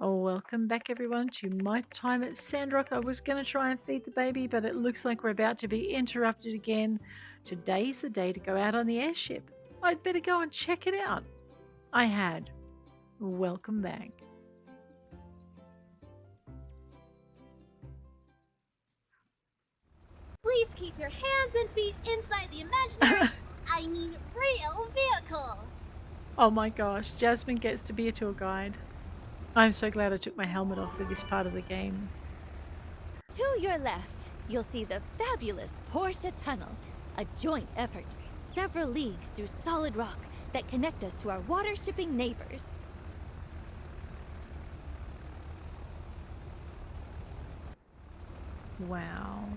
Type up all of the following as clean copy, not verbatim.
Oh, welcome back everyone to my time at Sandrock. I was going to try and feed the baby, but it looks like we're about to be interrupted again. Today's the day to go out on the airship. I'd better go and check it out. I had. Welcome back. Please keep your hands and feet inside the imaginary, I mean real vehicle. Oh my gosh, Jasmine gets to be a tour guide. I'm so glad I took my helmet off for this part of the game. To your left, you'll see the fabulous Porsche Tunnel, a joint effort, several leagues through solid rock that connect us to our water-shipping neighbors. Wow.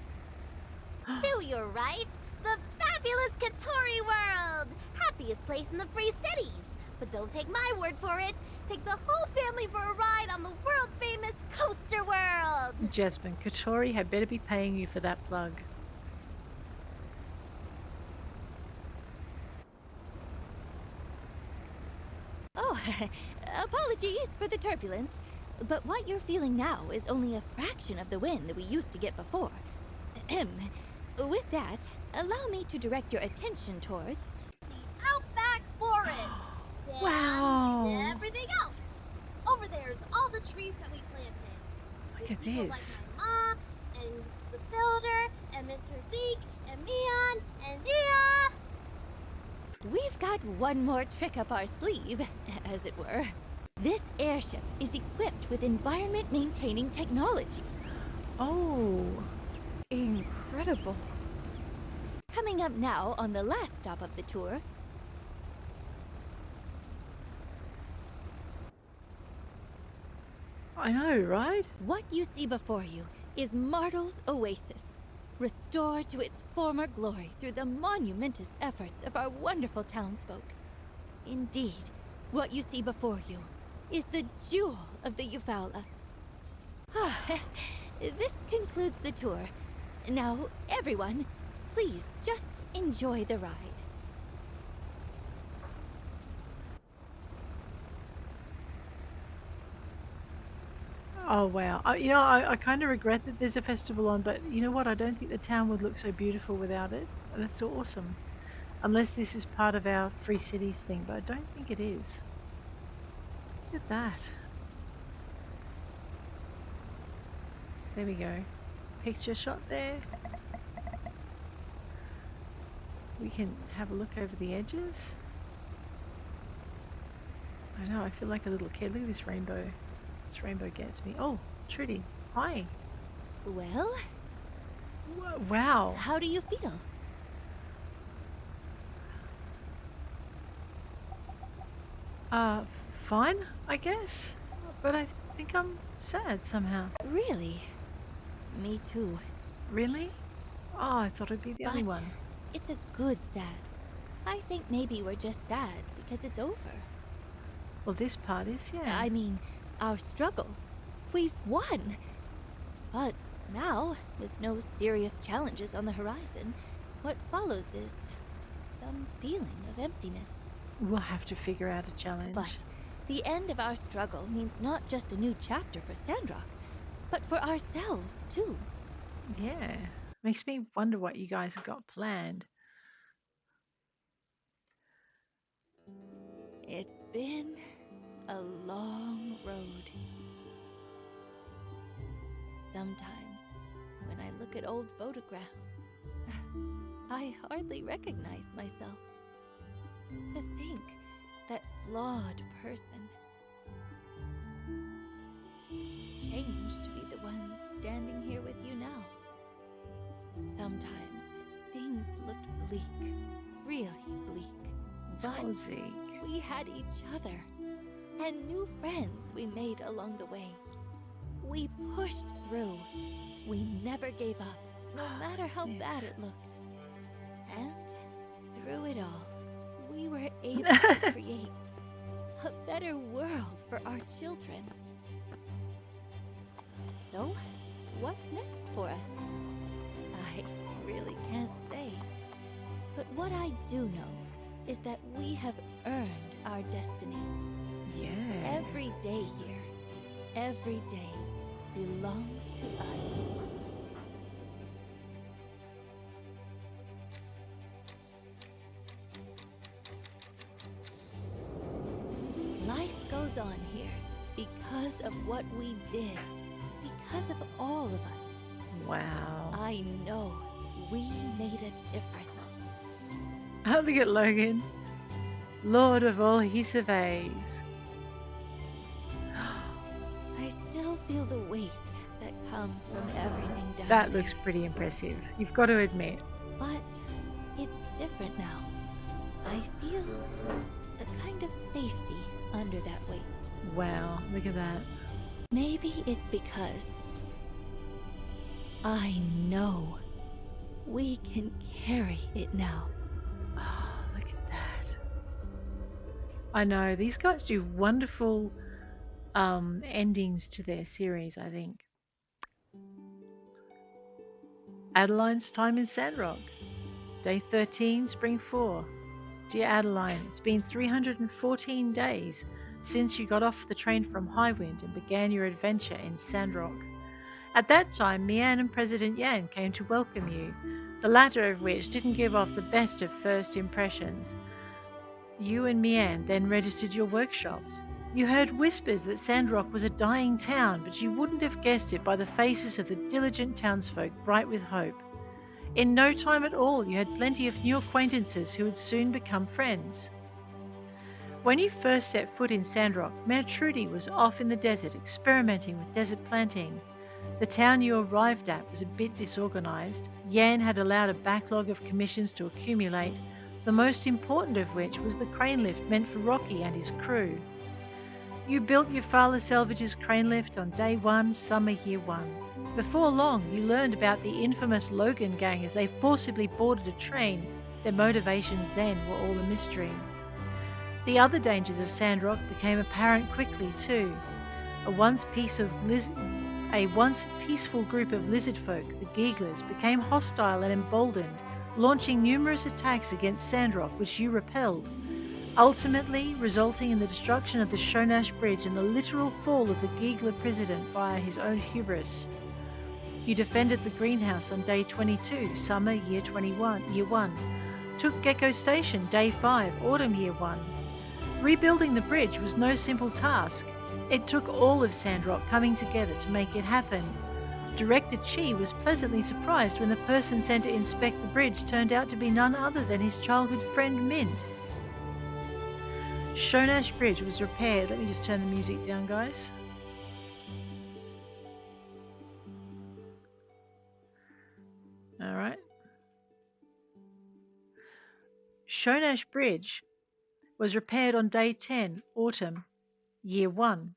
To your right, the fabulous Katori World! Happiest place in the Free Cities. But don't take my word for it. Take the whole family for a ride on the world-famous Coaster World! Jasmine, Katori had better be paying you for that plug. Oh, apologies for the turbulence, but what you're feeling now is only a fraction of the wind that we used to get before. Ahem. With that, allow me to direct your attention towards The Outback Forest! Wow. And everything else! Over there's all the trees that we planted. Look With at people this. Like my mom, and the builder, and Mr. Zeke, and Mion, and Nia! We've got one more trick up our sleeve, as it were. This airship is equipped with environment-maintaining technology. Oh. Incredible. Coming up now on the last stop of the tour. I know, right? What you see before you is Martel's Oasis, restored to its former glory through the monumentous efforts of our wonderful townsfolk. Indeed, what you see before you is the jewel of the Eufalla. This concludes the tour. Now, everyone, please just enjoy the ride. Oh, wow. I kind of regret that there's a festival on, but you know what? I don't think the town would look so beautiful without it. That's awesome. Unless this is part of our Free Cities thing, but I don't think it is. Look at that. There we go. Picture shot there. We can have a look over the edges. I know, I feel like a little kid. Look at this rainbow. This rainbow gets me. Oh, Trudy. Hi. Well, Wow. how do you feel? Fine, I guess. But I think I'm sad somehow. Really? Me too. Really? Oh, I thought I'd be the only But one. it's a good sad. I think maybe we're just sad because it's over. Well, this part is, yeah. I mean, our struggle. We've won. But now, with no serious challenges on the horizon, what follows is some feeling of emptiness. We'll have to figure out a challenge. But the end of our struggle means not just a new chapter for Sandrock, but for ourselves too. Yeah. Makes me wonder what you guys have got planned. It's been a long road. Sometimes, when I look at old photographs, I hardly recognize myself. To think that flawed person changed to be the one standing here with you now. Sometimes things looked bleak, really bleak. But Cozy. we had each other and new friends we made along the way. We pushed through. We never gave up, no matter how bad it looked. And through it all, we were able to create a better world for our children. So, what's next for us? I really can't say. But what I do know is that we have earned our destiny. Yeah. Every day here, every day belongs to us. Life goes on here because of what we did, because of all of us. Wow. I know we made a difference. Look at Logan. Lord of all he surveys. I still feel the weight that comes from everything down That there. looks pretty impressive. You've got to admit. But it's different now. I feel a kind of safety under that weight. Wow, look at that. Maybe it's because I know we can carry it now. Oh, look at that. I know, these guys do wonderful endings to their series, I think. Adeline's time in Sandrock. Day 13, Spring 4. Dear Adeline, it's been 314 days since you got off the train from Highwind and began your adventure in Sandrock. At that time, Mian and President Yan came to welcome you, the latter of which didn't give off the best of first impressions. You and Mian then registered your workshops. You heard whispers that Sandrock was a dying town, but you wouldn't have guessed it by the faces of the diligent townsfolk bright with hope. In no time at all, you had plenty of new acquaintances who would soon become friends. When you first set foot in Sandrock, Mayor Trudy was off in the desert experimenting with desert planting. The town you arrived at was a bit disorganized. Yan had allowed a backlog of commissions to accumulate, the most important of which was the crane lift meant for Rocky and his crew. You built Eufalla Salvage's crane lift on day 1, summer year 1. Before long, you learned about the infamous Logan gang as they forcibly boarded a train. Their motivations then were all a mystery. The other dangers of Sandrock became apparent quickly too. A once peaceful group of lizard folk, the Geeglers, became hostile and emboldened, launching numerous attacks against Sandrock which you repelled, ultimately resulting in the destruction of the Shonash Bridge and the literal fall of the Geegler president via his own hubris. You defended the greenhouse on day 22, summer year 1, took Gecko Station day 5, autumn year 1. Rebuilding the bridge was no simple task. It took all of Sandrock coming together to make it happen. Director Chi was pleasantly surprised when the person sent to inspect the bridge turned out to be none other than his childhood friend Mint. Shonash Bridge was repaired. Let me just turn the music down, guys. All right. Shonash Bridge was repaired on day 10, autumn, year 1.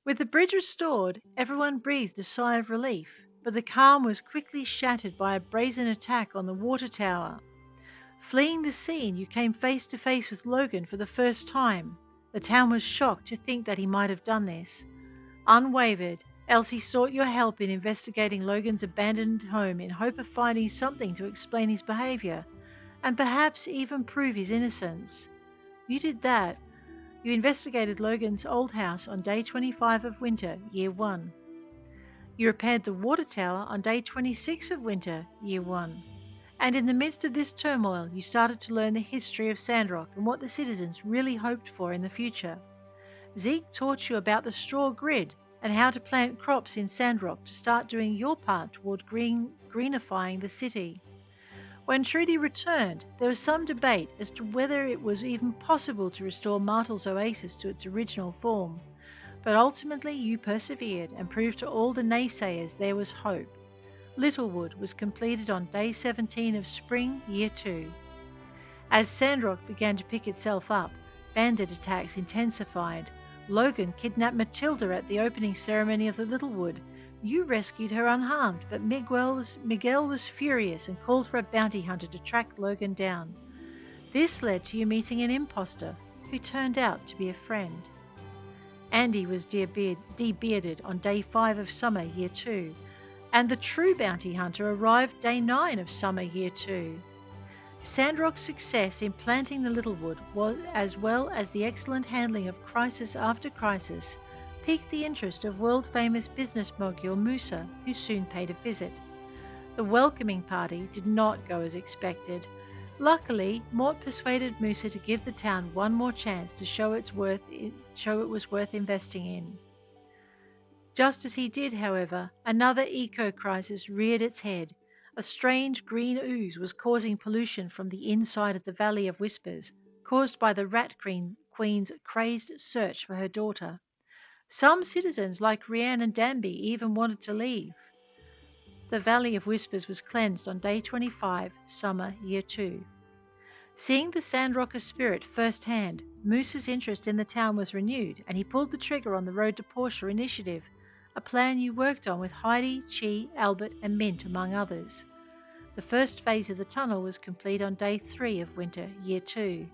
With the bridge restored, everyone breathed a sigh of relief, but the calm was quickly shattered by a brazen attack on the water tower. Fleeing the scene, you came face to face with Logan for the first time. The town was shocked to think that he might have done this. Unwavered, Elsie sought your help in investigating Logan's abandoned home in hope of finding something to explain his behavior, and perhaps even prove his innocence. You did that. You investigated Logan's old house on day 25 of winter, year 1. You repaired the water tower on day 26 of winter, year 1. And in the midst of this turmoil, you started to learn the history of Sandrock and what the citizens really hoped for in the future. Zeke taught you about the straw grid and how to plant crops in Sandrock to start doing your part toward greenifying the city. When Trudy returned, there was some debate as to whether it was even possible to restore Martel's oasis to its original form, but ultimately you persevered and proved to all the naysayers there was hope. Littlewood was completed on day 17 of spring, year 2. As Sandrock began to pick itself up, bandit attacks intensified. Logan kidnapped Matilda at the opening ceremony of the Littlewood. You rescued her unharmed, but Miguel was furious and called for a bounty hunter to track Logan down. This led to you meeting an imposter, who turned out to be a friend. Andy was de-bearded on day 5 of summer, year 2, and the true bounty hunter arrived day 9 of summer, year 2. Sandrock's success in planting the Littlewood, as well as the excellent handling of crisis after crisis, piqued the interest of world-famous business mogul Musa, who soon paid a visit. The welcoming party did not go as expected. Luckily, Mort persuaded Musa to give the town one more chance to show it was worth investing in. Just as he did, however, another eco-crisis reared its head. A strange green ooze was causing pollution from the inside of the Valley of Whispers, caused by the Queen's crazed search for her daughter. Some citizens, like Rianne and Danby, even wanted to leave. The Valley of Whispers was cleansed on day 25, summer, year 2. Seeing the Sandrocker spirit firsthand, Moose's interest in the town was renewed, and he pulled the trigger on the Road to Portia initiative, a plan you worked on with Heidi, Chi, Albert, and Mint, among others. The first phase of the tunnel was complete on day 3 of winter, year 2.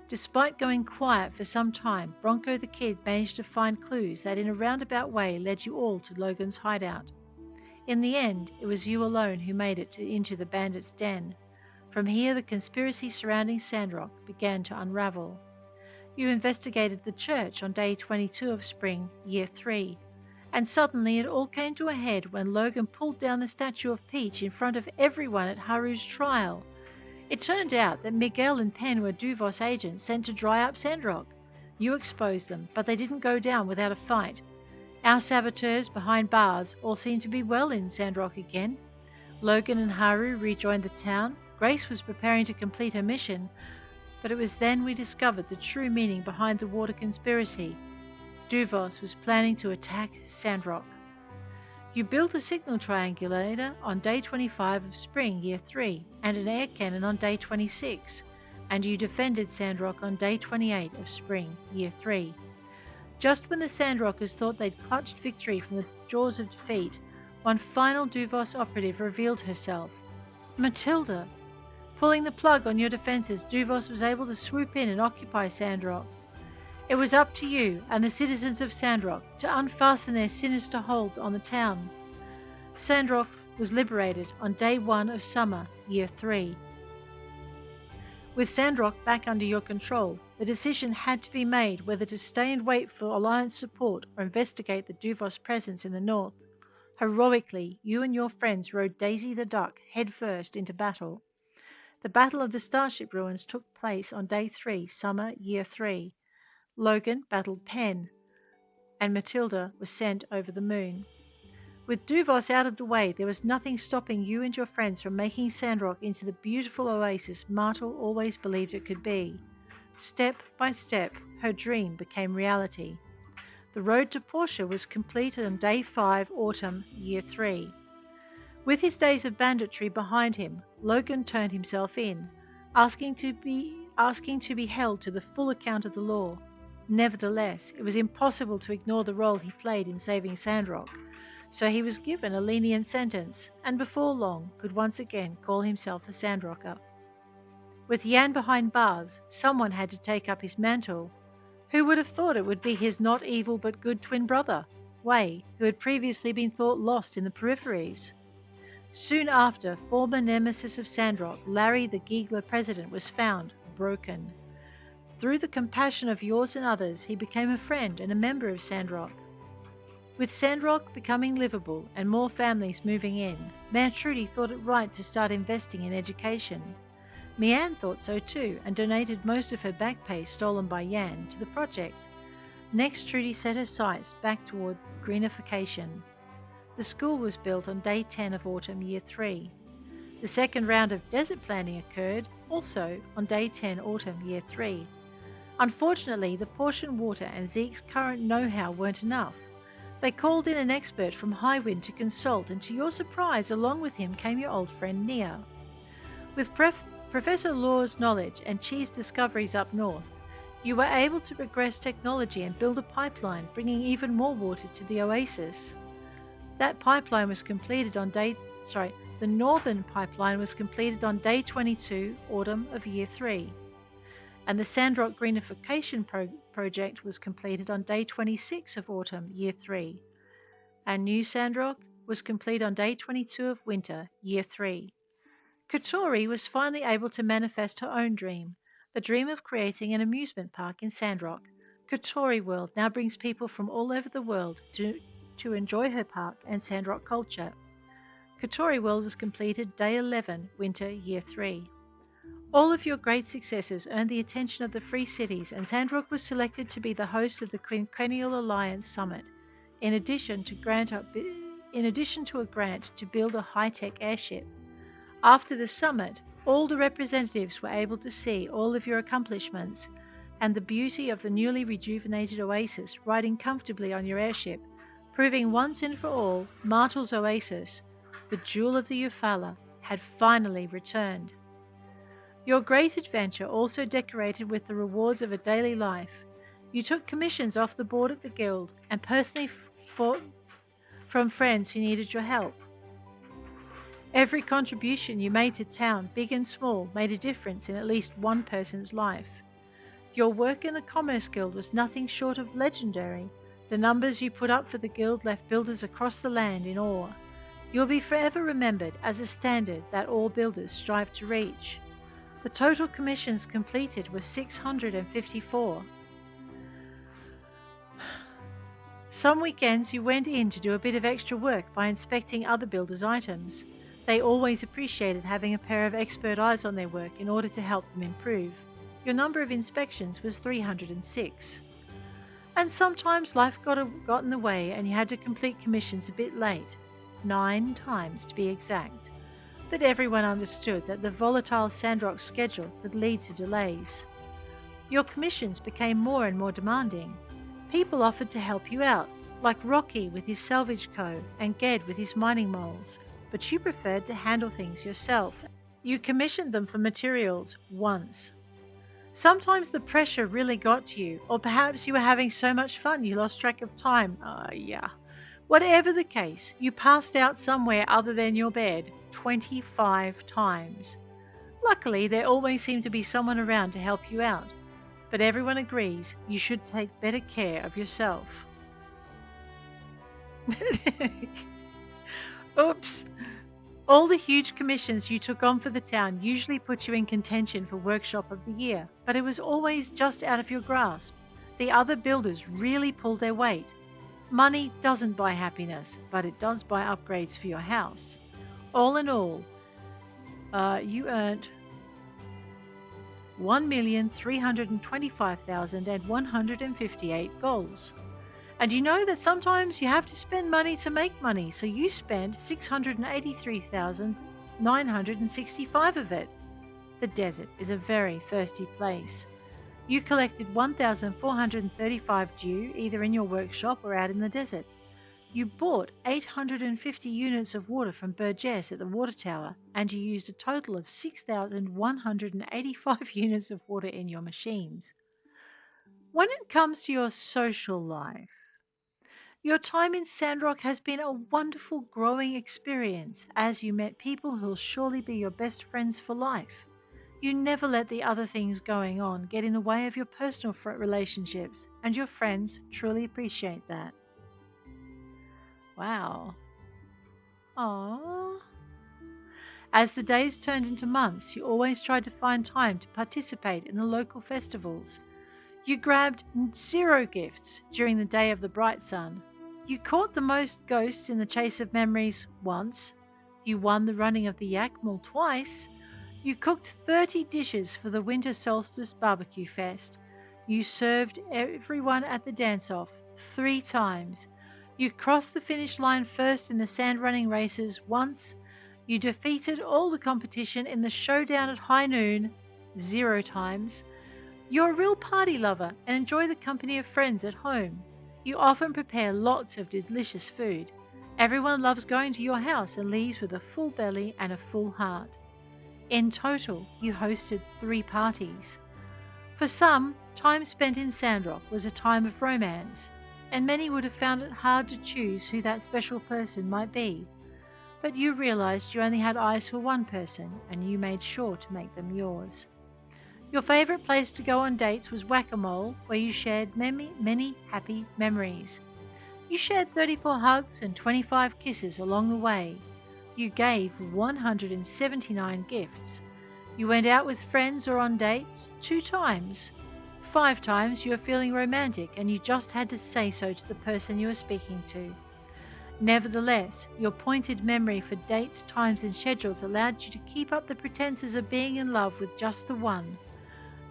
Despite going quiet for some time, Bronco the Kid managed to find clues that in a roundabout way led you all to Logan's hideout. In the end, it was you alone who made it into the bandits' den. From here, the conspiracy surrounding Sandrock began to unravel. You investigated the church on day 22 of spring, year 3, and suddenly it all came to a head when Logan pulled down the statue of Peach in front of everyone at Haru's trial. It turned out that Miguel and Penn were Duvos agents sent to dry up Sandrock. You exposed them, but they didn't go down without a fight. Our saboteurs behind bars all seemed to be well in Sandrock again. Logan and Haru rejoined the town. Grace was preparing to complete her mission, but it was then we discovered the true meaning behind the water conspiracy. Duvos was planning to attack Sandrock. You built a signal triangulator on day 25 of spring, year 3, and an air cannon on day 26, and you defended Sandrock on day 28 of spring, year 3. Just when the Sandrockers thought they'd clutched victory from the jaws of defeat, one final Duvos operative revealed herself. Matilda! Pulling the plug on your defenses, Duvos was able to swoop in and occupy Sandrock. It was up to you and the citizens of Sandrock to unfasten their sinister hold on the town. Sandrock was liberated on day 1 of summer, year 3. With Sandrock back under your control, the decision had to be made whether to stay and wait for Alliance support or investigate the Duvos presence in the north. Heroically, you and your friends rode Daisy the Duck headfirst into battle. The Battle of the Starship Ruins took place on day 3, summer, year 3. Logan battled Penn, and Matilda was sent over the moon. With Duvos out of the way, there was nothing stopping you and your friends from making Sandrock into the beautiful oasis Martel always believed it could be. Step by step, her dream became reality. The road to Portia was completed on day 5, autumn, year 3. With his days of banditry behind him, Logan turned himself in, asking to be held to the full account of the law. Nevertheless, it was impossible to ignore the role he played in saving Sandrock, so he was given a lenient sentence, and before long could once again call himself a Sandrocker. With Yan behind bars, someone had to take up his mantle. Who would have thought it would be his not evil but good twin brother, Wei, who had previously been thought lost in the peripheries? Soon after, former nemesis of Sandrock, Larry the Giegler president, was found, broken. Through the compassion of yours and others, he became a friend and a member of Sandrock. With Sandrock becoming livable and more families moving in, Mayor Trudy thought it right to start investing in education. Mianne thought so too and donated most of her back pay stolen by Yan to the project. Next, Trudy set her sights back toward greenification. The school was built on day 10 of autumn, year 3. The second round of desert planning occurred, also on day 10, autumn, year 3. Unfortunately, the portion water and Zeke's current know-how weren't enough. They called in an expert from Highwind to consult, and to your surprise, along with him came your old friend Nia. With Professor Law's knowledge and Chi's discoveries up north, you were able to progress technology and build a pipeline, bringing even more water to the oasis. That pipeline was completed on the northern pipeline was completed on day 22, autumn of year 3. And the Sandrock greenification project was completed on day 26 of autumn, year 3. And New Sandrock was complete on day 22 of winter, year 3. Katori was finally able to manifest her own dream, the dream of creating an amusement park in Sandrock. Katori World now brings people from all over the world to enjoy her park and Sandrock culture. Katori World was completed day 11, winter year 3. All of your great successes earned the attention of the Free Cities, and Sandrock was selected to be the host of the Quinquennial Alliance Summit, in addition to a grant to build a high-tech airship. After the summit, all the representatives were able to see all of your accomplishments and the beauty of the newly rejuvenated oasis riding comfortably on your airship, proving once and for all Martel's oasis, the jewel of the Eufalla, had finally returned. Your great adventure also decorated with the rewards of a daily life. You took commissions off the board at the guild and personally fought from friends who needed your help. Every contribution you made to town, big and small, made a difference in at least one person's life. Your work in the Commerce Guild was nothing short of legendary. The numbers you put up for the guild left builders across the land in awe. You'll be forever remembered as a standard that all builders strive to reach. The total commissions completed were 654. Some weekends you went in to do a bit of extra work by inspecting other builders' items. They always appreciated having a pair of expert eyes on their work in order to help them improve. Your number of inspections was 306. And sometimes life got in the way and you had to complete commissions a bit late. 9 times to be exact. But everyone understood that the volatile Sandrock schedule could lead to delays. Your commissions became more and more demanding. People offered to help you out, like Rocky with his salvage co. and Ged with his mining moles, but you preferred to handle things yourself. You commissioned them for materials once. Sometimes the pressure really got to you, or perhaps you were having so much fun you lost track of time. Whatever the case, you passed out somewhere other than your bed 25 times. Luckily, there always seemed to be someone around to help you out, but everyone agrees you should take better care of yourself. Oops. All the huge commissions you took on for the town usually put you in contention for Workshop of the Year, but it was always just out of your grasp. The other builders really pulled their weight. Money doesn't buy happiness, but it does buy upgrades for your house. All in all, you earned 1,325,158 goals. And you know that sometimes you have to spend money to make money, so you spent 683,965 of it. The desert is a very thirsty place. You collected 1,435 dew either in your workshop or out in the desert. You bought 850 units of water from Burgess at the water tower, and you used a total of 6,185 units of water in your machines. When it comes to your social life, your time in Sandrock has been a wonderful growing experience as you met people who'll surely be your best friends for life. You never let the other things going on get in the way of your personal relationships, and your friends truly appreciate that. Wow. Aww. As the days turned into months, you always tried to find time to participate in the local festivals. You grabbed 0 gifts during the Day of the Bright Sun. You caught the most ghosts in the Chase of Memories once. You won the running of the Yak-Mill twice. You cooked 30 dishes for the Winter Solstice Barbecue Fest. You served everyone at the dance-off 3 times. You crossed the finish line first in the sand running races once. You defeated all the competition in the showdown at high noon 0 times. You're a real party lover and enjoy the company of friends at home. You often prepare lots of delicious food. Everyone loves going to your house and leaves with a full belly and a full heart. In total, you hosted 3 parties. For some, time spent in Sandrock was a time of romance, and many would have found it hard to choose who that special person might be. But you realized you only had eyes for one person, and you made sure to make them yours. Your favorite place to go on dates was Whack-A-Mole, where you shared many happy memories. You shared 34 hugs and 25 kisses along the way. You gave 179 gifts. You went out with friends or on dates 2 times. 5 times you are feeling romantic and you just had to say so to the person you are speaking to. Nevertheless, your pointed memory for dates, times, and schedules allowed you to keep up the pretenses of being in love with just the one.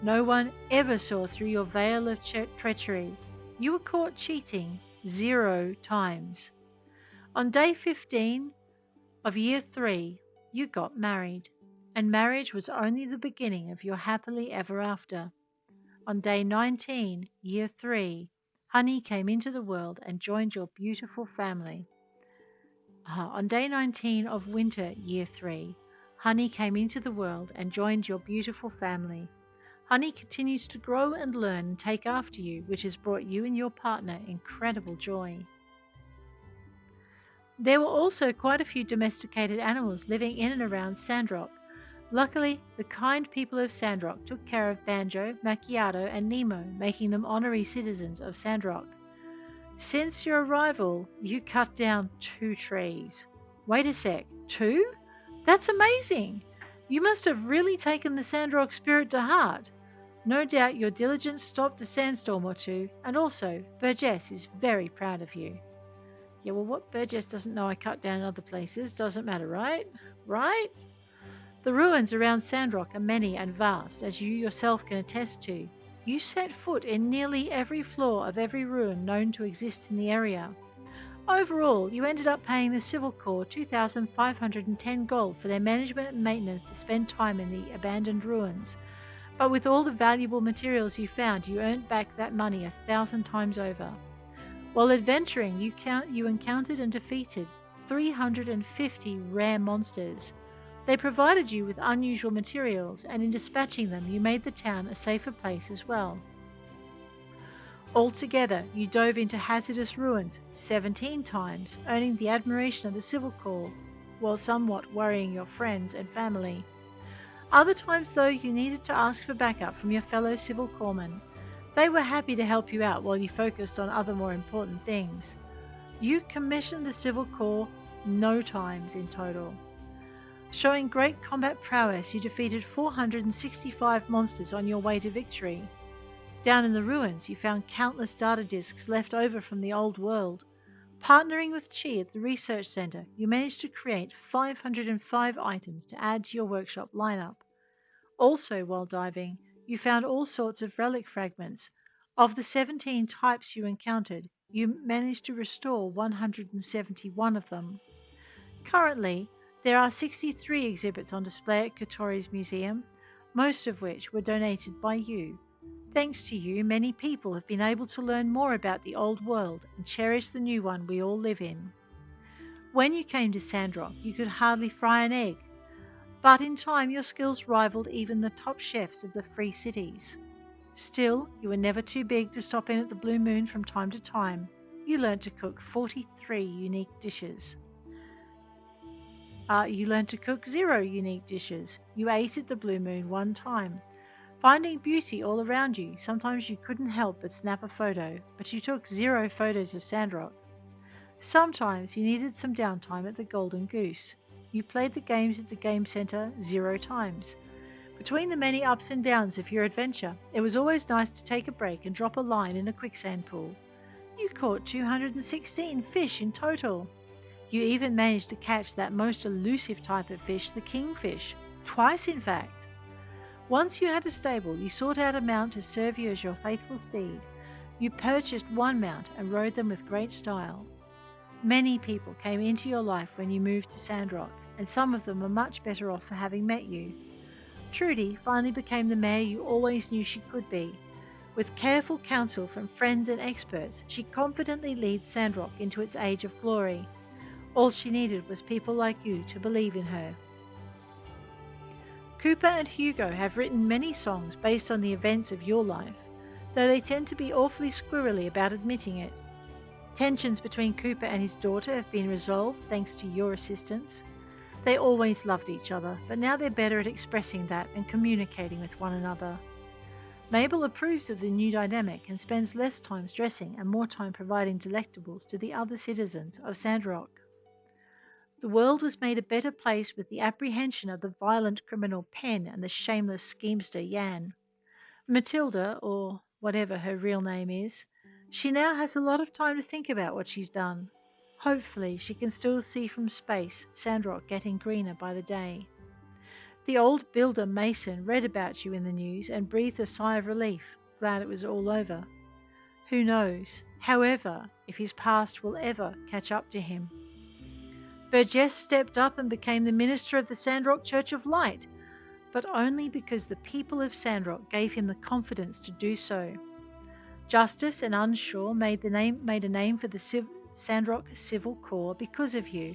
No one ever saw through your veil of treachery. You were caught cheating 0 times. On day 15 of year 3, you got married, and marriage was only the beginning of your happily ever after. On day 19, year 3, Honey came into the world and joined your beautiful family. On day 19 of winter, year 3, Honey came into the world and joined your beautiful family. Honey continues to grow and learn and take after you, which has brought you and your partner incredible joy. There were also quite a few domesticated animals living in and around Sandrock. Luckily, the kind people of Sandrock took care of Banjo, Macchiato, and Nemo, making them honorary citizens of Sandrock. Since your arrival, you cut down 2 trees. Wait a sec, 2? That's amazing! You must have really taken the Sandrock spirit to heart. No doubt your diligence stopped a sandstorm or two, and also, Burgess is very proud of you. Yeah, well, what Burgess doesn't know I cut down in other places doesn't matter, right? Right? The ruins around Sandrock are many and vast, as you yourself can attest to. You set foot in nearly every floor of every ruin known to exist in the area. Overall, you ended up paying the Civil Corps 2,510 gold for their management and maintenance to spend time in the abandoned ruins. But with all the valuable materials you found, you earned back that money 1,000 times over. While adventuring, you encountered and defeated 350 rare monsters. They provided you with unusual materials, and in dispatching them, you made the town a safer place as well. Altogether, you dove into hazardous ruins 17 times, earning the admiration of the Civil Corps, while somewhat worrying your friends and family. Other times, though, you needed to ask for backup from your fellow Civil Corpsmen. They were happy to help you out while you focused on other more important things. You commissioned the Civil Corps no times in total. Showing great combat prowess, you defeated 465 monsters on your way to victory. Down in the ruins, you found countless data disks left over from the old world. Partnering with Chi at the research center, you managed to create 505 items to add to your workshop lineup. Also, while diving, you found all sorts of relic fragments. Of the 17 types you encountered, you managed to restore 171 of them. Currently, there are 63 exhibits on display at Katori's museum, most of which were donated by you. Thanks to you, many people have been able to learn more about the old world and cherish the new one we all live in. When you came to Sandrock, you could hardly fry an egg, but in time your skills rivaled even the top chefs of the free cities. Still, you were never too big to stop in at the Blue Moon from time to time. You learned to cook 43 unique dishes. You learned to cook 0 unique dishes. You ate at the Blue Moon 1 time. Finding beauty all around you, sometimes you couldn't help but snap a photo, but you took 0 photos of Sandrock. Sometimes you needed some downtime at the Golden Goose. You played the games at the Game Center 0 times. Between the many ups and downs of your adventure, it was always nice to take a break and drop a line in a quicksand pool. You caught 216 fish in total. You even managed to catch that most elusive type of fish, the kingfish. Twice, in fact. Once you had a stable, you sought out a mount to serve you as your faithful steed. You purchased 1 mount and rode them with great style. Many people came into your life when you moved to Sandrock, and some of them were much better off for having met you. Trudy finally became the mare you always knew she could be. With careful counsel from friends and experts, she confidently leads Sandrock into its age of glory. All she needed was people like you to believe in her. Cooper and Hugo have written many songs based on the events of your life, though they tend to be awfully squirrely about admitting it. Tensions between Cooper and his daughter have been resolved thanks to your assistance. They always loved each other, but now they're better at expressing that and communicating with one another. Mabel approves of the new dynamic and spends less time stressing and more time providing delectables to the other citizens of Sandrock. The world was made a better place with the apprehension of the violent criminal Penn and the shameless schemester Yan. Matilda, or whatever her real name is, she now has a lot of time to think about what she's done. Hopefully, she can still see from space Sandrock getting greener by the day. The old builder Mason read about you in the news and breathed a sigh of relief, glad it was all over. Who knows, however, if his past will ever catch up to him. Burgess stepped up and became the minister of the Sandrock Church of Light, but only because the people of Sandrock gave him the confidence to do so. Justice and Unshaw made a name for the Sandrock Civil Corps because of you,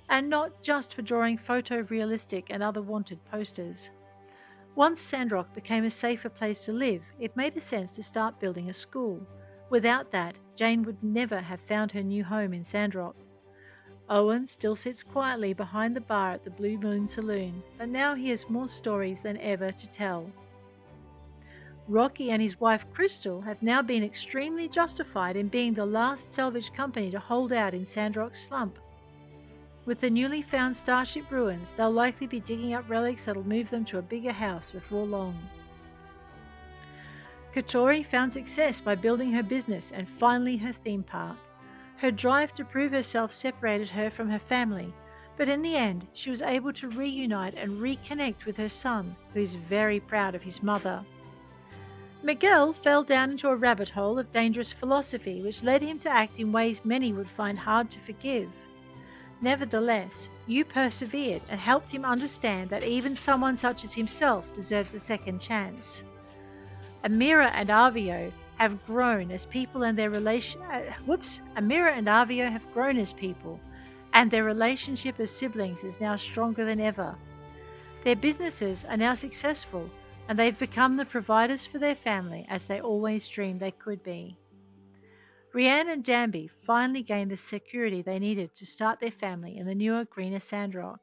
and not just for drawing photorealistic and other wanted posters. Once Sandrock became a safer place to live, it made sense to start building a school. Without that, Jane would never have found her new home in Sandrock. Owen still sits quietly behind the bar at the Blue Moon Saloon, but now he has more stories than ever to tell. Rocky and his wife Crystal have now been extremely justified in being the last salvage company to hold out in Sandrock's slump. With the newly found Starship ruins, they'll likely be digging up relics that'll move them to a bigger house before long. Katori found success by building her business and finally her theme park. Her drive to prove herself separated her from her family, but in the end, she was able to reunite and reconnect with her son, who is very proud of his mother. Miguel fell down into a rabbit hole of dangerous philosophy, which led him to act in ways many would find hard to forgive. Nevertheless, you persevered and helped him understand that even someone such as himself deserves a second chance. Amira and Arvio have grown as people and their Amira and Arvio have grown as people, and their relationship as siblings is now stronger than ever. Their businesses are now successful, and they've become the providers for their family as they always dreamed they could be. Rianne and Danby finally gained the security they needed to start their family in the newer, greener Sandrock.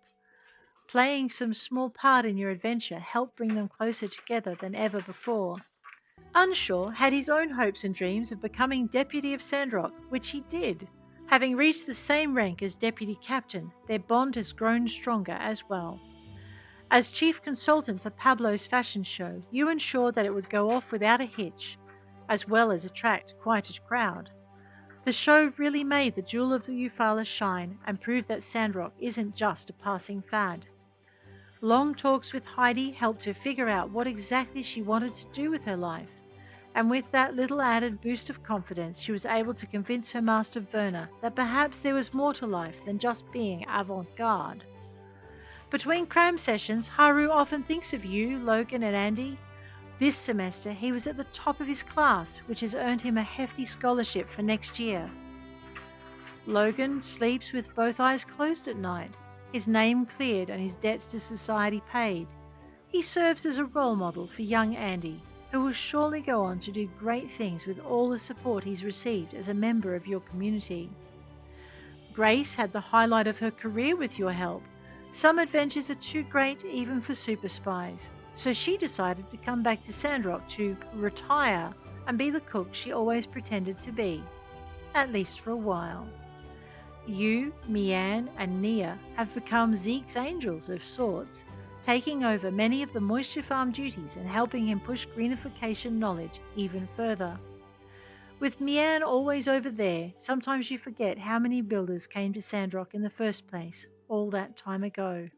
Playing some small part in your adventure helped bring them closer together than ever before. Unshaw had his own hopes and dreams of becoming Deputy of Sandrock, which he did. Having reached the same rank as Deputy Captain, their bond has grown stronger as well. As chief consultant for Pablo's fashion show, you ensured that it would go off without a hitch, as well as attract quite a crowd. The show really made the jewel of the Eufalla shine and proved that Sandrock isn't just a passing fad. Long talks with Heidi helped her figure out what exactly she wanted to do with her life, and with that little added boost of confidence, she was able to convince her master Verna that perhaps there was more to life than just being avant-garde. Between cram sessions, Haru often thinks of you, Logan, and Andy. This semester, he was at the top of his class, which has earned him a hefty scholarship for next year. Logan sleeps with both eyes closed at night, his name cleared and his debts to society paid. He serves as a role model for young Andy, who will surely go on to do great things with all the support he's received as a member of your community. Grace had the highlight of her career with your help. Some adventures are too great even for super spies, so she decided to come back to Sandrock to retire and be the cook she always pretended to be, at least for a while. You, Mianne, and Nia have become Zeke's angels of sorts, taking over many of the moisture farm duties and helping him push greenification knowledge even further. With Mianne always over there, sometimes you forget how many builders came to Sandrock in the first place, all that time ago.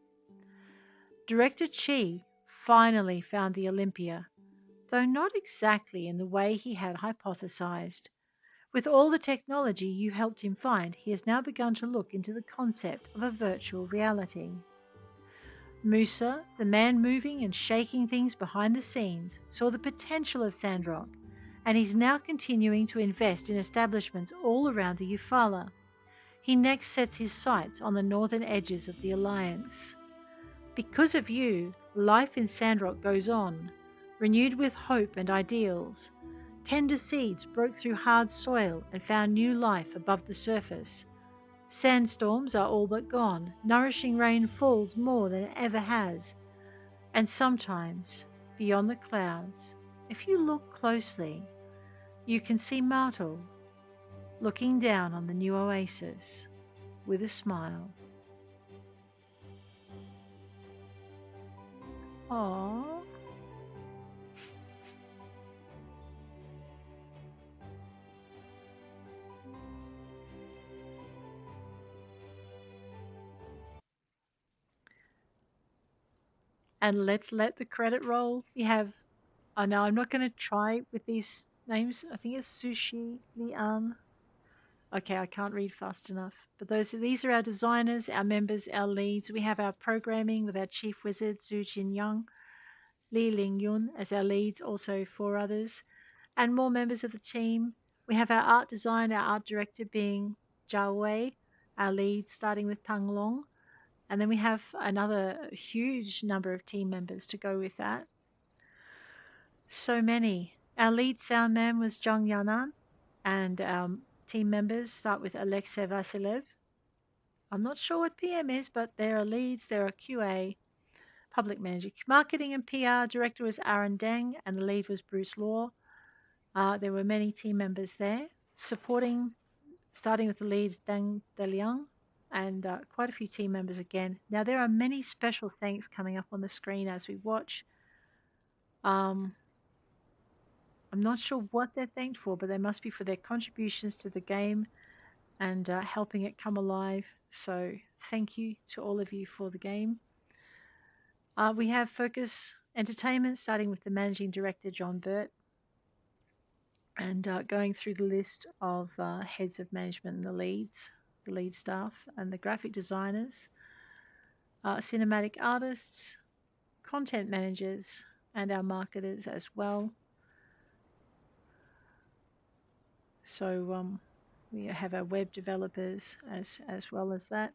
Director Chi finally found the Olympia, though not exactly in the way he had hypothesized. With all the technology you helped him find, he has now begun to look into the concept of a virtual reality. Musa, the man moving and shaking things behind the scenes, saw the potential of Sandrock, and he's now continuing to invest in establishments all around the Eufalla. He next sets his sights on the northern edges of the Alliance. Because of you, life in Sandrock goes on, renewed with hope and ideals. Tender seeds broke through hard soil and found new life above the surface. Sandstorms are all but gone, nourishing rain falls more than it ever has. And sometimes, beyond the clouds, if you look closely, you can see Myrtle looking down on the new oasis with a smile. Aww. And let's let the credit roll. We have, oh no, I'm not going to try with these names. I think it's Sushi Lian. Okay, I can't read fast enough. But these are our designers, our members, our leads. We have our programming with our chief wizard, Zhu Jinyang, Li Ling Yun as our leads, also four others, and more members of the team. We have our art design, our art director being Zhao Wei, our lead starting with Tang Long. And then we have another huge number of team members to go with that. So many. Our lead sound man was Zhang Yanan, and our team members start with Alexei Vasilev. I'm not sure what PM is, but there are leads, there are QA, public manager. Marketing and PR director was Aaron Deng, and the lead was Bruce Law. There were many team members there. Supporting, starting with the leads, Deng Deliang, and quite a few team members again. Now, there are many special thanks coming up on the screen as we watch. Um, I'm not sure what they're thanked for, but they must be for their contributions to the game and helping it come alive. So, thank you to all of you for the game. We have Focus Entertainment, starting with the managing director, John Burt, and going through the list of heads of management and the lead staff, and the graphic designers, cinematic artists, content managers, and our marketers as well. So we have our web developers as well as that.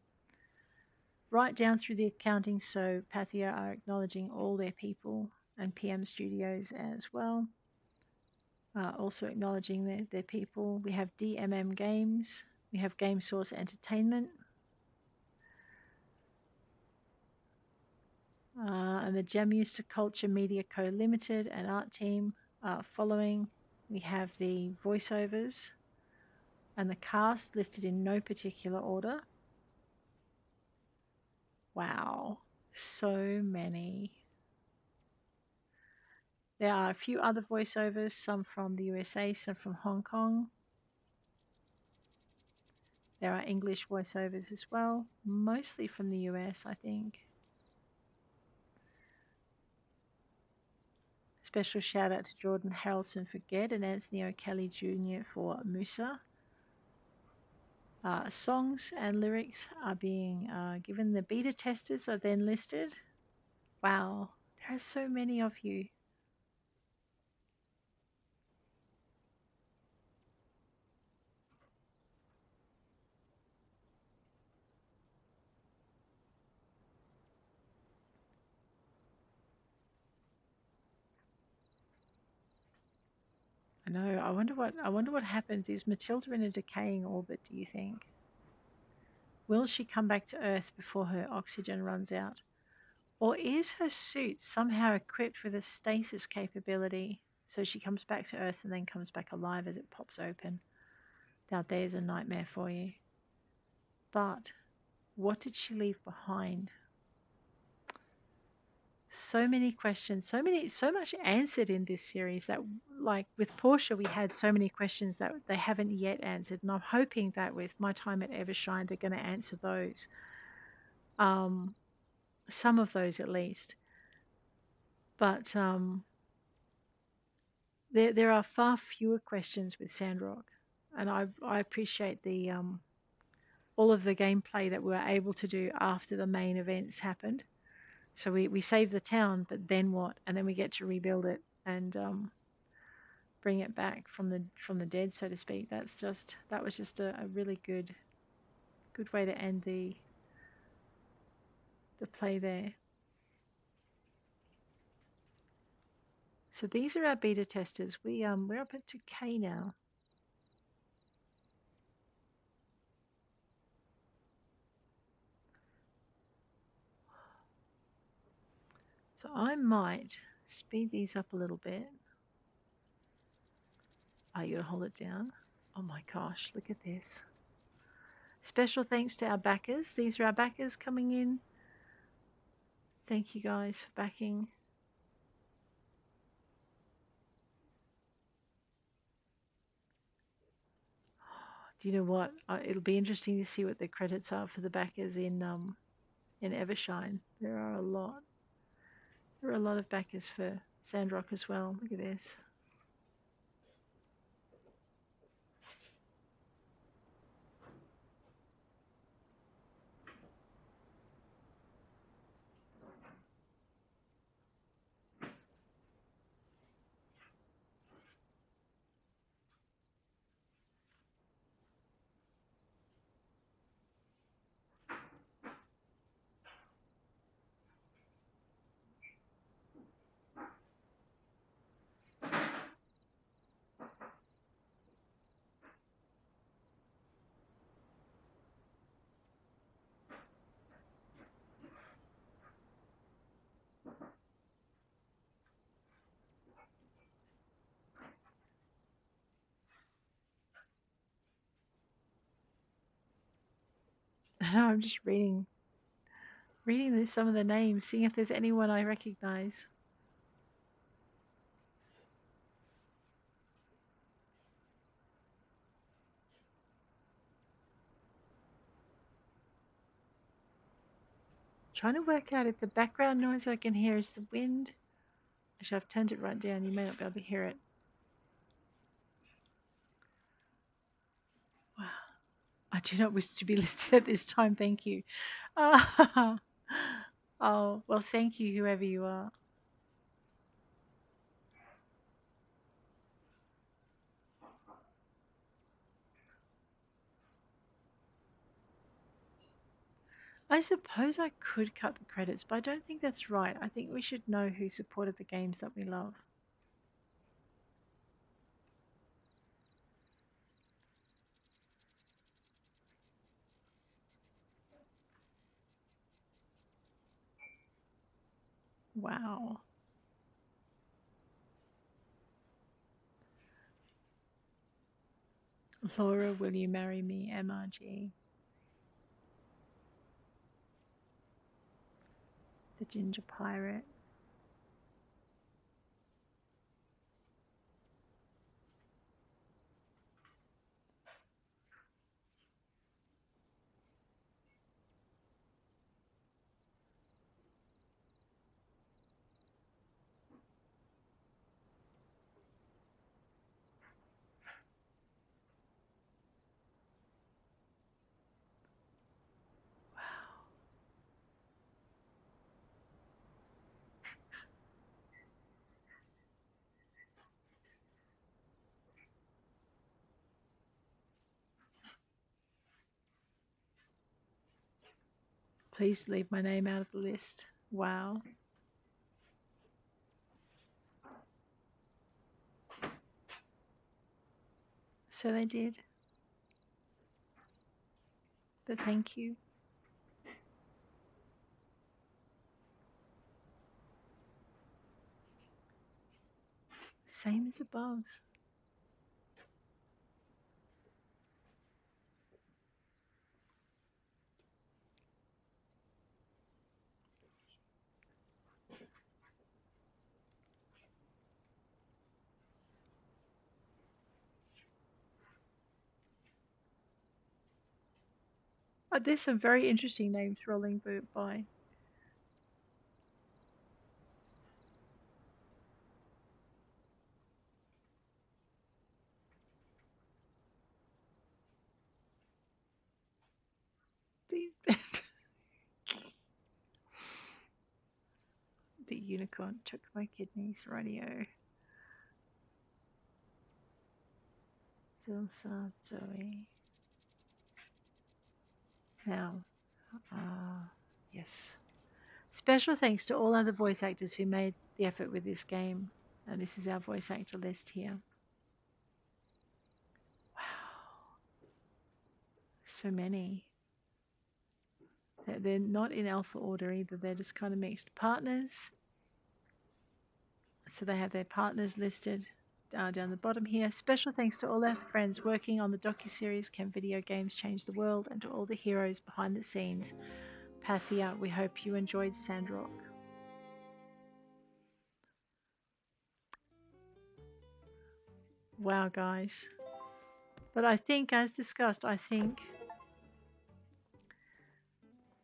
Right down through the accounting, so Pathia are acknowledging all their people and PM Studios as well. Also acknowledging their people. We have DMM Games, we have Game Source Entertainment, and the Jamusta Culture Media Co. Limited and art team following. We have the voiceovers and the cast listed in no particular order. Wow, so many. There are a few other voiceovers, some from the USA, some from Hong Kong. There are English voiceovers as well, mostly from the US, I think. Special shout out to Jordan Harrelson for Ged and Anthony O'Kelly Jr. for Musa. Songs and lyrics are being given. The beta testers are then listed. Wow, there are so many of you. I know. I wonder what happens. Is Matilda in a decaying orbit, do you think? Will she come back to Earth before her oxygen runs out? Or is her suit somehow equipped with a stasis capability so she comes back to Earth and then comes back alive as it pops open? Now there's a nightmare for you. But what did she leave behind? So many questions, so much answered in this series that, like with Portia, we had so many questions that they haven't yet answered, and I'm hoping that with my time at Evershine, they're going to answer those, some of those at least. But there are far fewer questions with Sandrock, and I appreciate the all of the gameplay that we were able to do after the main events happened. So we save the town, but then what? And then we get to rebuild it and bring it back from the dead, so to speak. That was just a really good way to end the play there. So these are our beta testers. We're up to K now. So I might speed these up a little bit. Oh, you gotta hold it down. Oh my gosh, look at this. Special thanks to our backers. These are our backers coming in. Thank you guys for backing. Do you know what? It'll be interesting to see what the credits are for the backers in Evershine. There are a lot. There are a lot of backers for Sandrock as well. Look at this. I'm just reading this, some of the names, seeing if there's anyone I recognize. Trying to work out if the background noise I can hear is the wind. Actually, I've turned it right down. You may not be able to hear it. Wow. I do not wish to be listed at this time. Thank you. Oh, well, thank you, whoever you are. I suppose I could cut the credits, but I don't think that's right. I think we should know who supported the games that we love. Wow. Laura, will you marry me? MRG. The Ginger Pirate. Please leave my name out of the list. Wow. So they did. But thank you. Same as above. There's some very interesting names rolling by. The, the unicorn took my kidneys. Radio. Zilsa, Zoe. Now, yes. Special thanks to all other voice actors who made the effort with this game. And this is our voice actor list here. Wow. So many. They're not in alpha order either. They're just kind of mixed. Partners. So they have their partners listed down the bottom here. Special thanks to all our friends working on the docuseries Can Video Games Change the World, and to all the heroes behind the scenes. Pathia, we hope you enjoyed Sandrock. Wow, guys. But I think, as discussed, I think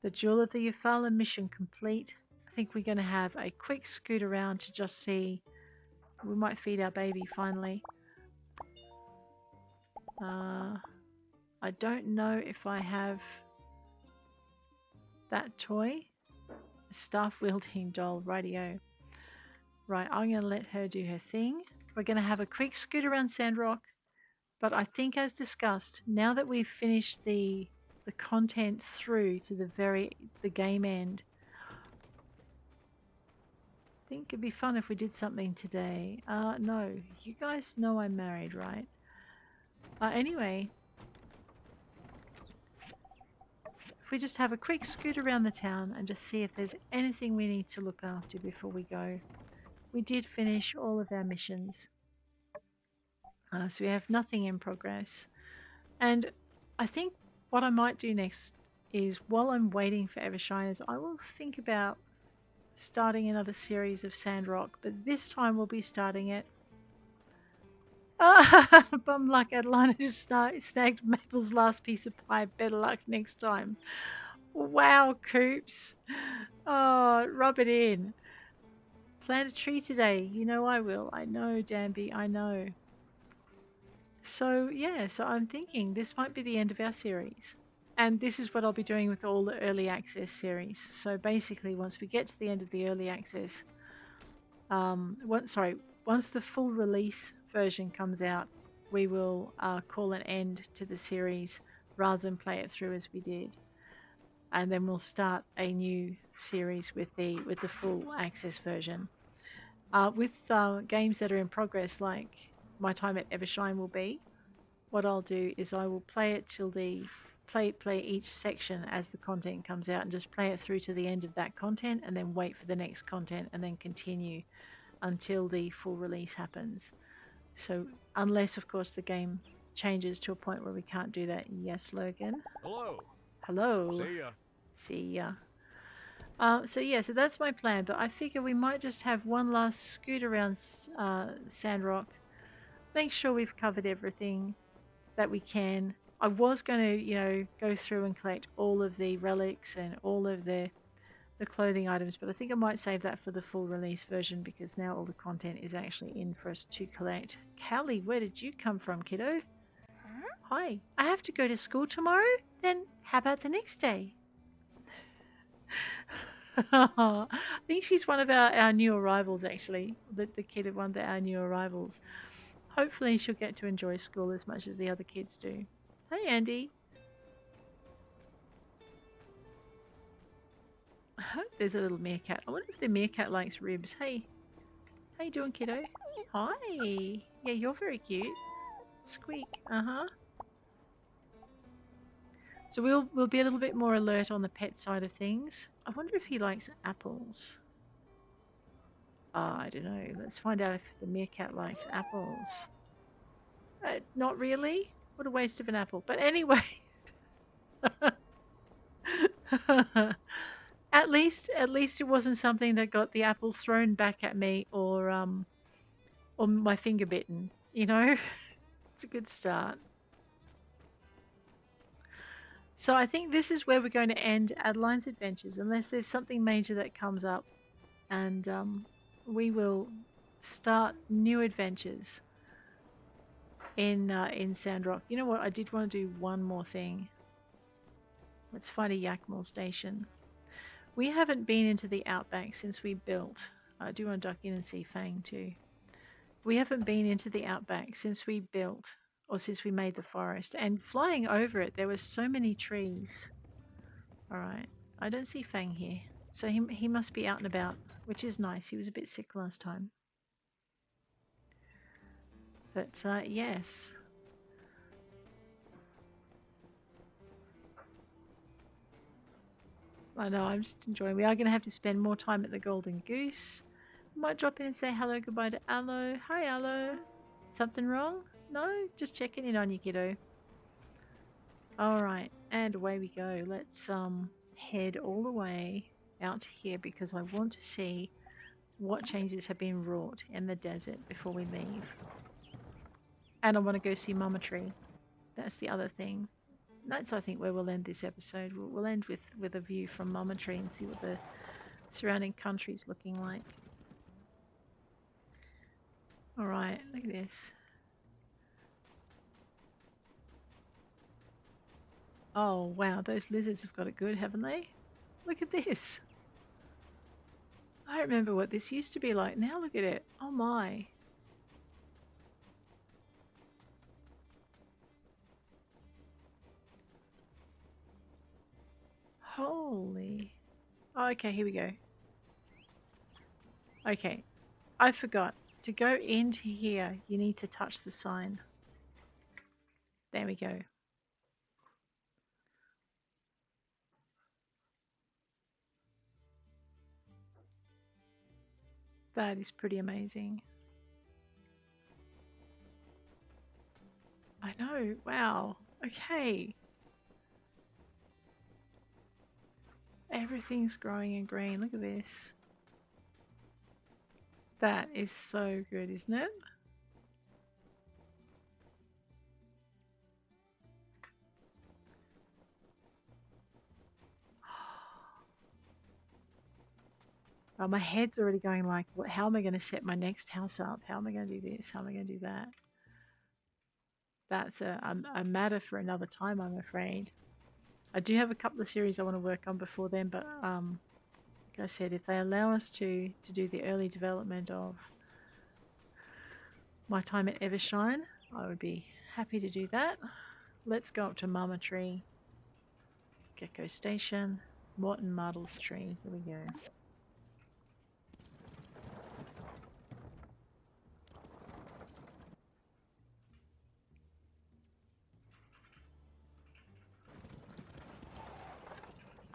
the Jewel of the Eufalla mission complete. think we're going to have a quick scoot around to just see. We might feed our baby finally. I don't know if I have that toy. Staff wielding doll, radio. Right, I'm going to let her do her thing. We're going to have a quick scoot around Sandrock. But I think, as discussed, now that we've finished the content through to the game end, I think it'd be fun if we did something today. No, you guys know I'm married, right? Anyway, if we just have a quick scoot around the town and just see if there's anything we need to look after before we go. We did finish all of our missions. So we have nothing in progress. And I think what I might do next is, while I'm waiting for Evershiners, I will think about starting another series of Sandrock, but this time we'll be starting it. Bum luck, Adeline. I just snagged Maple's last piece of pie. Better luck next time. Wow, Coops. Oh, rub it in. Plant a tree today. You know I will. I know, Danby. I know. So, yeah, so I'm thinking this might be the end of our series. And this is what I'll be doing with all the early access series. So basically, once we get to the end of the early access, once the full release version comes out, we will call an end to the series rather than play it through as we did. And then we'll start a new series with the full access version. With games that are in progress, like my time at Evershine will be, what I'll do is I will play it till play each section as the content comes out, and just play it through to the end of that content, and then wait for the next content, and then continue until the full release happens. So unless, of course, the game changes to a point where we can't do that. Yes, Logan. Hello. Hello. See ya. See ya. So yeah, so that's my plan, but I figure we might just have one last scoot around Sandrock, make sure we've covered everything that we can. I was going to, go through and collect all of the relics and all of the clothing items, but I think I might save that for the full release version, because now all the content is actually in for us to collect. Callie, where did you come from, kiddo? Huh? Hi, I have to go to school tomorrow. Then how about the next day? I think she's one of our new arrivals, actually. The kid of one of our new arrivals. Hopefully she'll get to enjoy school as much as the other kids do. Hey, Andy. There's a little meerkat. I wonder if the meerkat likes ribs. Hey. How you doing, kiddo? Hi. Yeah, you're very cute. Squeak. Uh-huh. So we'll be a little bit more alert on the pet side of things. I wonder if he likes apples. I don't know. Let's find out if the meerkat likes apples. Not really. What a waste of an apple. But anyway. At least it wasn't something that got the apple thrown back at me, or my finger bitten. It's a good start. So I think this is where we're going to end Adeline's adventures, unless there's something major that comes up, and we will start new adventures in Sandrock. You know what? I did want to do one more thing. Let's find a Yakmor station. We haven't been into the Outback since we built. I do want to duck in and see Fang too. We haven't been into the Outback since we built, or since we made the forest. And flying over it, there were so many trees. Alright, I don't see Fang here. So he must be out and about, which is nice. He was a bit sick last time. But yes. I know, I'm just enjoying. We are going to have to spend more time at the Golden Goose. Might drop in and say hello, goodbye to Aloe. Hi, Aloe. Something wrong? No? Just checking in on you, kiddo. Alright, and away we go. Let's head all the way out to here, because I want to see what changes have been wrought in the desert before we leave. And I want to go see Mama Tree. That's the other thing. That's, I think, where we'll end this episode. We'll end with a view from Mama Tree and see surrounding countries looking like. Alright, look at this. Oh wow, those lizards have got it good, haven't they? Look at this. I don't remember what this used to be like. Now look at it. Oh my. Holy. Oh, okay, here we go. Okay, I forgot. To go into here, you need to touch the sign. There we go. That is pretty amazing. I know. Wow. Okay. Everything's growing in green. Look at this. That is so good, isn't it? Oh, my head's already going like, what, how am I going to set my next house up? How am I going to do this? How am I going to do that? That's a matter for another time, I'm afraid. I do have a couple of series I want to work on before then, but like I said, if they allow us to do the early development of my time at Evershine, I would be happy to do that. Let's go up to Mama Tree, Gecko Station, Morton Mardle's Tree. Here we go.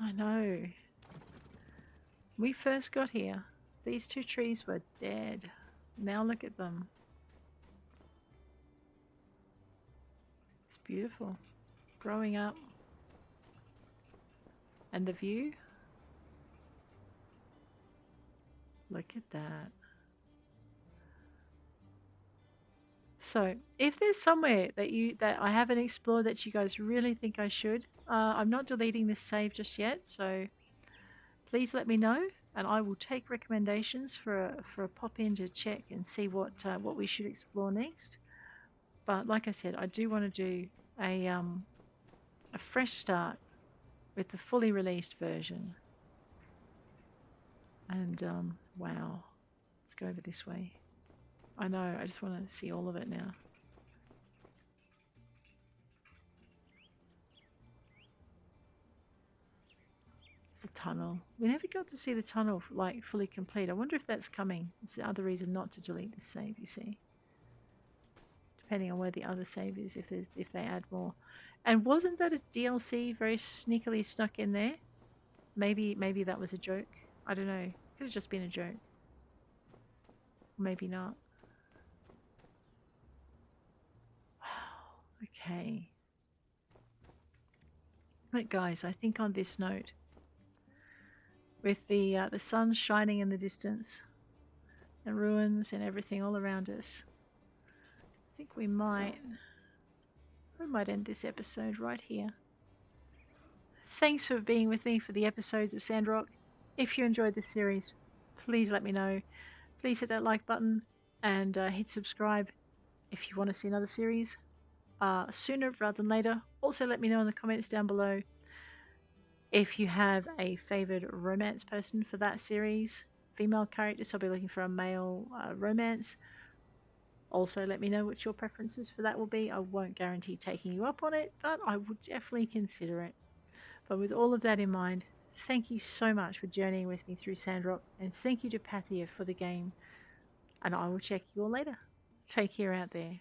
I know. We first got here, these two trees were dead. Now look at them. It's beautiful. Growing up. And the view. Look at that. So, if there's somewhere that I haven't explored that you guys really think I should, I'm not deleting this save just yet, so please let me know, and I will take recommendations for a pop in to check and see what we should explore next. But like I said, I do want to do a fresh start with the fully released version. And wow, let's go over this way. I know, I just want to see all of it now. It's the tunnel. We never got to see the tunnel like fully complete. I wonder if that's coming. It's the other reason not to delete the save, you see. Depending on where the other save is, if they add more. And wasn't that a DLC very sneakily snuck in there? Maybe that was a joke. I don't know. Could have just been a joke. Maybe not. Wow. Okay. But guys, I think on this note, with the sun shining in the distance and ruins and everything all around us, I think we might end this episode right here. Thanks for being with me for the episodes of Sandrock. If you enjoyed this series, please let me know. Please hit that like button and hit subscribe if you want to see another series sooner rather than later. Also, let me know in the comments down below if you have a favored romance person for that series. Female characters, I'll be looking for a male romance. Also, let me know what your preferences for that will be. I won't guarantee taking you up on it, but I would definitely consider it. But with all of that in mind, thank you so much for journeying with me through Sandrock, and thank you to Pathia for the game, and I will check you all later. Take care out there.